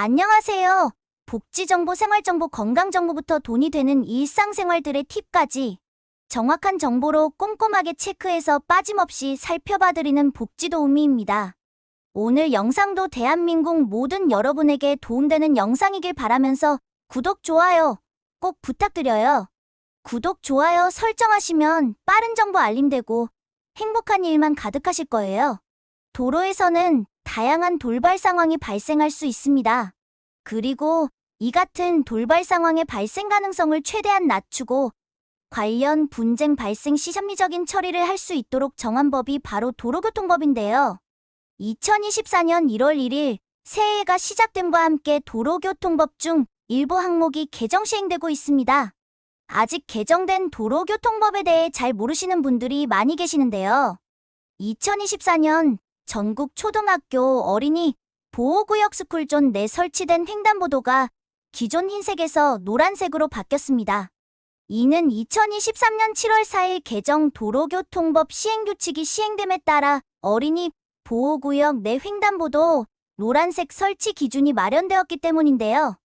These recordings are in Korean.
안녕하세요. 복지정보, 생활정보, 건강정보부터 돈이 되는 일상생활들의 팁까지 정확한 정보로 꼼꼼하게 체크해서 빠짐없이 살펴봐드리는 복지도우미입니다. 오늘 영상도 대한민국 모든 여러분에게 도움되는 영상이길 바라면서 구독, 좋아요 꼭 부탁드려요. 구독, 좋아요 설정하시면 빠른 정보 알림되고 행복한 일만 가득하실 거예요. 도로에서는 다양한 돌발 상황이 발생할 수 있습니다. 그리고 이 같은 돌발 상황의 발생 가능성을 최대한 낮추고 관련 분쟁 발생 시 합리적인 처리를 할 수 있도록 정한 법이 바로 도로교통법인데요. 2024년 1월 1일 새해가 시작됨과 함께 도로교통법 중 일부 항목이 개정 시행되고 있습니다. 아직 개정된 도로교통법에 대해 잘 모르시는 분들이 많이 계시는데요. 2024년 전국 초등학교 어린이 보호구역 스쿨존 내 설치된 횡단보도가 기존 흰색에서 노란색으로 바뀌었습니다. 이는 2023년 7월 4일 개정 도로교통법 시행규칙이 시행됨에 따라 어린이 보호구역 내 횡단보도 노란색 설치 기준이 마련되었기 때문인데요.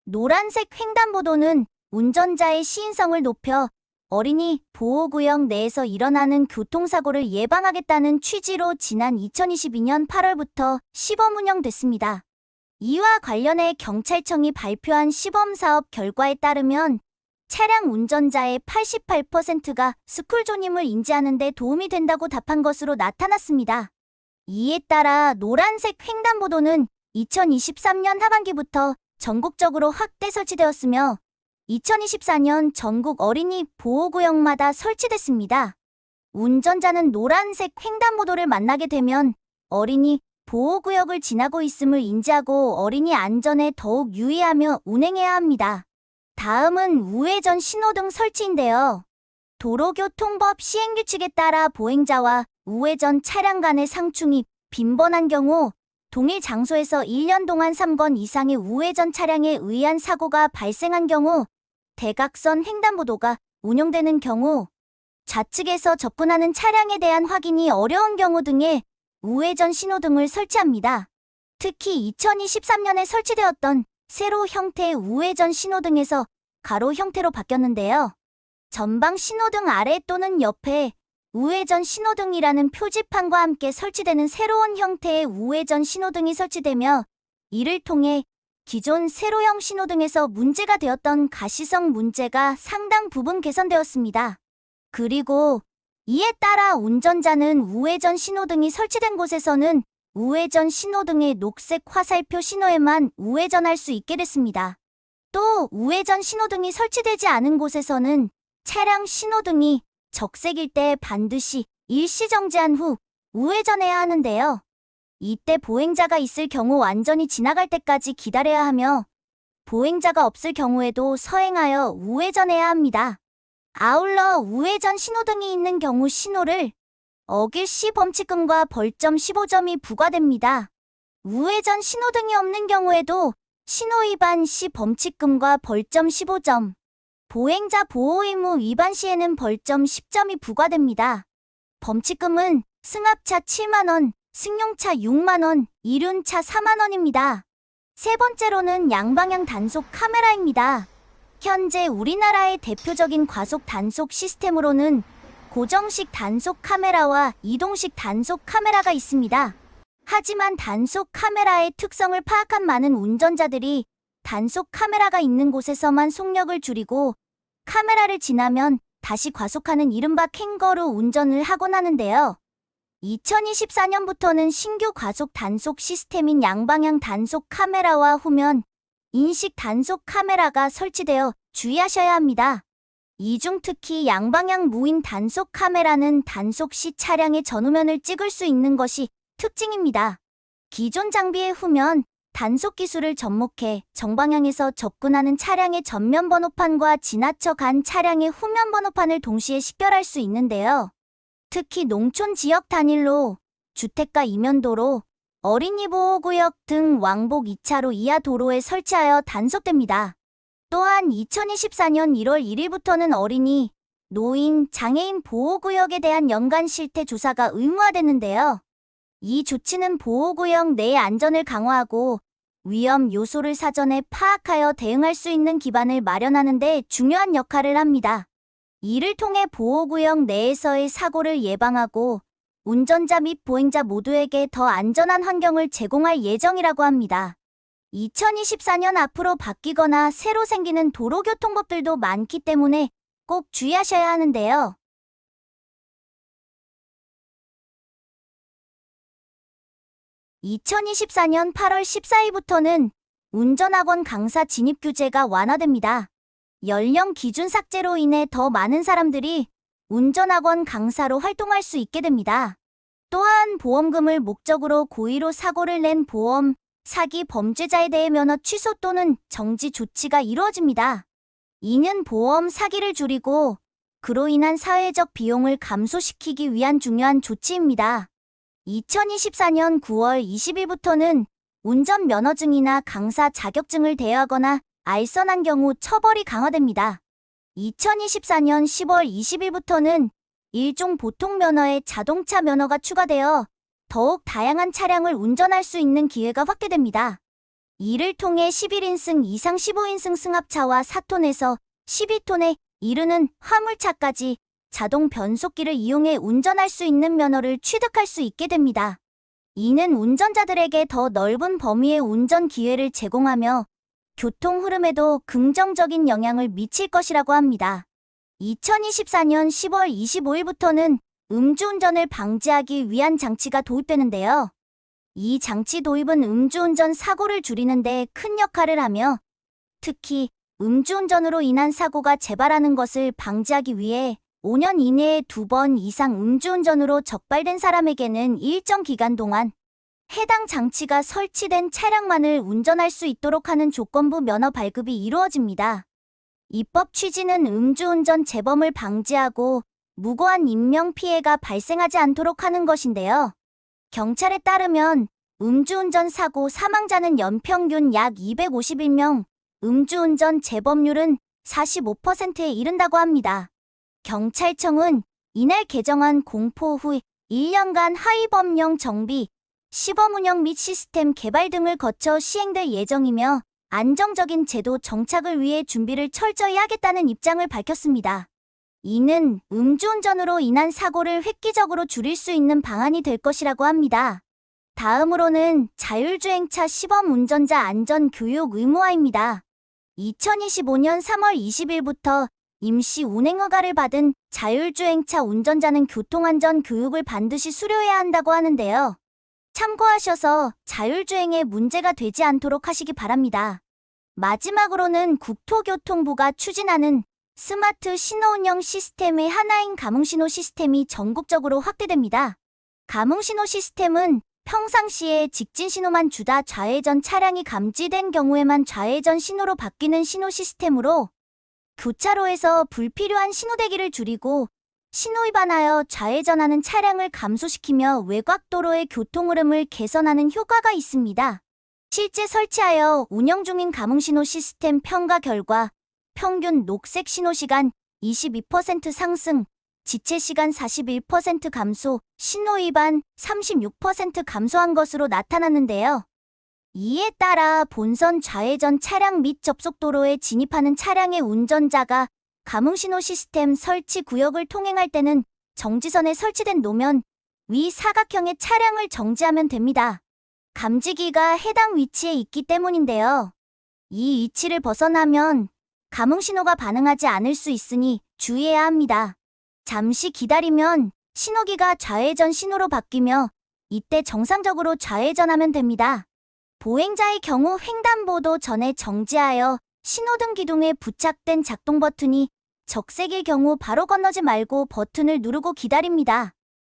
노란색 횡단보도는 운전자의 시인성을 높여 어린이 보호구역 내에서 일어나는 교통사고를 예방하겠다는 취지로 지난 2022년 8월부터 시범 운영됐습니다. 이와 관련해 경찰청이 발표한 시범사업 결과에 따르면 차량 운전자의 88%가 스쿨존임을 인지하는 데 도움이 된다고 답한 것으로 나타났습니다. 이에 따라 노란색 횡단보도는 2023년 하반기부터 전국적으로 확대 설치되었으며 2024년 전국 어린이 보호구역마다 설치됐습니다. 운전자는 노란색 횡단보도를 만나게 되면 어린이 보호구역을 지나고 있음을 인지하고 어린이 안전에 더욱 유의하며 운행해야 합니다. 다음은 우회전 신호등 설치인데요. 도로교통법 시행규칙에 따라 보행자와 우회전 차량 간의 상충이 빈번한 경우 동일 장소에서 1년 동안 3건 이상의 우회전 차량에 의한 사고가 발생한 경우 대각선 횡단보도가 운영되는 경우 좌측에서 접근하는 차량에 대한 확인이 어려운 경우 등에 우회전 신호등을 설치합니다. 특히 2023년에 설치되었던 세로 형태의 우회전 신호등에서 가로 형태로 바뀌었는데요. 전방 신호등 아래 또는 옆에 우회전 신호등이라는 표지판과 함께 설치되는 새로운 형태의 우회전 신호등이 설치되며 이를 통해 기존 세로형 신호등에서 문제가 되었던 가시성 문제가 상당 부분 개선되었습니다. 그리고 이에 따라 운전자는 우회전 신호등이 설치된 곳에서는 우회전 신호등의 녹색 화살표 신호에만 우회전할 수 있게 됐습니다. 또 우회전 신호등이 설치되지 않은 곳에서는 차량 신호등이 적색일 때 반드시 일시 정지한 후 우회전해야 하는데요. 이때 보행자가 있을 경우 완전히 지나갈 때까지 기다려야 하며 보행자가 없을 경우에도 서행하여 우회전해야 합니다. 아울러 우회전 신호등이 있는 경우 신호를 어길 시 범칙금과 벌점 15점이 부과됩니다. 우회전 신호등이 없는 경우에도 신호 위반 시 범칙금과 벌점 15점, 보행자 보호 의무 위반 시에는 벌점 10점이 부과됩니다. 범칙금은 승합차 7만원, 승용차 6만원, 이륜차 4만원입니다. 세 번째로는 양방향 단속 카메라입니다. 현재 우리나라의 대표적인 과속 단속 시스템으로는 고정식 단속 카메라와 이동식 단속 카메라가 있습니다. 하지만 단속 카메라의 특성을 파악한 많은 운전자들이 단속 카메라가 있는 곳에서만 속력을 줄이고 카메라를 지나면 다시 과속하는 이른바 캥거루 운전을 하곤 하는데요. 2024년부터는 신규 과속 단속 시스템인 양방향 단속 카메라와 후면 인식 단속 카메라가 설치되어 주의하셔야 합니다. 이 중 특히 양방향 무인 단속 카메라는 단속 시 차량의 전후면을 찍을 수 있는 것이 특징입니다. 기존 장비의 후면 단속 기술을 접목해 정방향에서 접근하는 차량의 전면 번호판과 지나쳐 간 차량의 후면 번호판을 동시에 식별할 수 있는데요. 특히 농촌 지역 단일로, 주택가 이면도로, 어린이 보호구역 등 왕복 2차로 이하 도로에 설치하여 단속됩니다. 또한 2024년 1월 1일부터는 어린이, 노인, 장애인 보호구역에 대한 연간 실태 조사가 의무화됐는데요. 이 조치는 보호구역 내의 안전을 강화하고 위험 요소를 사전에 파악하여 대응할 수 있는 기반을 마련하는 데 중요한 역할을 합니다. 이를 통해 보호구역 내에서의 사고를 예방하고 운전자 및 보행자 모두에게 더 안전한 환경을 제공할 예정이라고 합니다. 2024년 앞으로 바뀌거나 새로 생기는 도로교통법들도 많기 때문에 꼭 주의하셔야 하는데요. 2024년 8월 14일부터는 운전학원 강사 진입 규제가 완화됩니다. 연령 기준 삭제로 인해 더 많은 사람들이 운전학원 강사로 활동할 수 있게 됩니다. 또한 보험금을 목적으로 고의로 사고를 낸 보험, 사기 범죄자에 대해 면허 취소 또는 정지 조치가 이루어집니다. 이는 보험 사기를 줄이고 그로 인한 사회적 비용을 감소시키기 위한 중요한 조치입니다. 2024년 9월 20일부터는 운전면허증이나 강사 자격증을 대여하거나 알선한 경우 처벌이 강화됩니다. 2024년 10월 20일부터는 일종 보통면허에 자동차 면허가 추가되어 더욱 다양한 차량을 운전할 수 있는 기회가 확대됩니다. 이를 통해 11인승 이상 15인승 승합차와 4톤에서 12톤에 이르는 화물차까지 자동 변속기를 이용해 운전할 수 있는 면허를 취득할 수 있게 됩니다. 이는 운전자들에게 더 넓은 범위의 운전 기회를 제공하며 교통 흐름에도 긍정적인 영향을 미칠 것이라고 합니다. 2024년 10월 25일부터는 음주운전을 방지하기 위한 장치가 도입되는데요. 이 장치 도입은 음주운전 사고를 줄이는 데 큰 역할을 하며 특히 음주운전으로 인한 사고가 재발하는 것을 방지하기 위해 5년 이내에 2번 이상 음주운전으로 적발된 사람에게는 일정 기간 동안 해당 장치가 설치된 차량만을 운전할 수 있도록 하는 조건부 면허 발급이 이루어집니다. 입법 취지는 음주운전 재범을 방지하고 무고한 인명피해가 발생하지 않도록 하는 것인데요. 경찰에 따르면 음주운전 사고 사망자는 연평균 약 251명, 음주운전 재범률은 45%에 이른다고 합니다. 경찰청은 이날 개정안 공포 후 1년간 하위법령 정비, 시범 운영 및 시스템 개발 등을 거쳐 시행될 예정이며 안정적인 제도 정착을 위해 준비를 철저히 하겠다는 입장을 밝혔습니다. 이는 음주운전으로 인한 사고를 획기적으로 줄일 수 있는 방안이 될 것이라고 합니다. 다음으로는 자율주행차 시범 운전자 안전교육 의무화입니다. 2025년 3월 20일부터 임시 운행허가를 받은 자율주행차 운전자는 교통안전 교육을 반드시 수료해야 한다고 하는데요. 참고하셔서 자율주행에 문제가 되지 않도록 하시기 바랍니다. 마지막으로는 국토교통부가 추진하는 스마트 신호운영 시스템의 하나인 가뭉신호 시스템이 전국적으로 확대됩니다. 가뭉신호 시스템은 평상시에 직진신호만 주다 좌회전 차량이 감지된 경우에만 좌회전 신호로 바뀌는 신호 시스템으로 교차로에서 불필요한 신호대기를 줄이고 신호위반하여 좌회전하는 차량을 감소시키며 외곽도로의 교통흐름을 개선하는 효과가 있습니다. 실제 설치하여 운영 중인 가뭉신호 시스템 평가 결과 평균 녹색 신호시간 22% 상승, 지체시간 41% 감소, 신호위반 36% 감소한 것으로 나타났는데요. 이에 따라 본선 좌회전 차량 및 접속도로에 진입하는 차량의 운전자가 가뭉신호 시스템 설치 구역을 통행할 때는 정지선에 설치된 노면 위 사각형의 차량을 정지하면 됩니다. 감지기가 해당 위치에 있기 때문인데요. 이 위치를 벗어나면 가뭉신호가 반응하지 않을 수 있으니 주의해야 합니다. 잠시 기다리면 신호기가 좌회전 신호로 바뀌며 이때 정상적으로 좌회전하면 됩니다. 보행자의 경우 횡단보도 전에 정지하여 신호등 기둥에 부착된 작동 버튼이 적색일 경우 바로 건너지 말고 버튼을 누르고 기다립니다.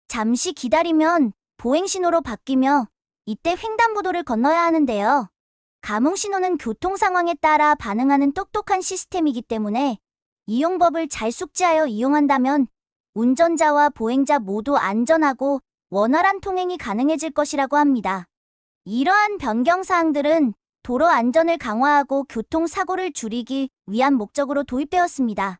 잠시 기다리면 보행신호로 바뀌며 이때 횡단보도를 건너야 하는데요. 가뭉신호는 교통 상황에 따라 반응하는 똑똑한 시스템이기 때문에 이용법을 잘 숙지하여 이용한다면 운전자와 보행자 모두 안전하고 원활한 통행이 가능해질 것이라고 합니다. 이러한 변경사항들은 도로 안전을 강화하고 교통사고를 줄이기 위한 목적으로 도입되었습니다.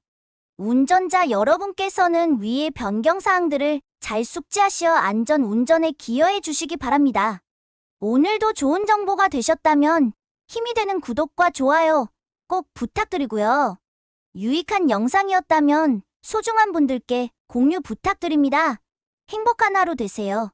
운전자 여러분께서는 위의 변경사항들을 잘 숙지하시어 안전 운전에 기여해 주시기 바랍니다. 오늘도 좋은 정보가 되셨다면 힘이 되는 구독과 좋아요 꼭 부탁드리고요. 유익한 영상이었다면 소중한 분들께 공유 부탁드립니다. 행복한 하루 되세요.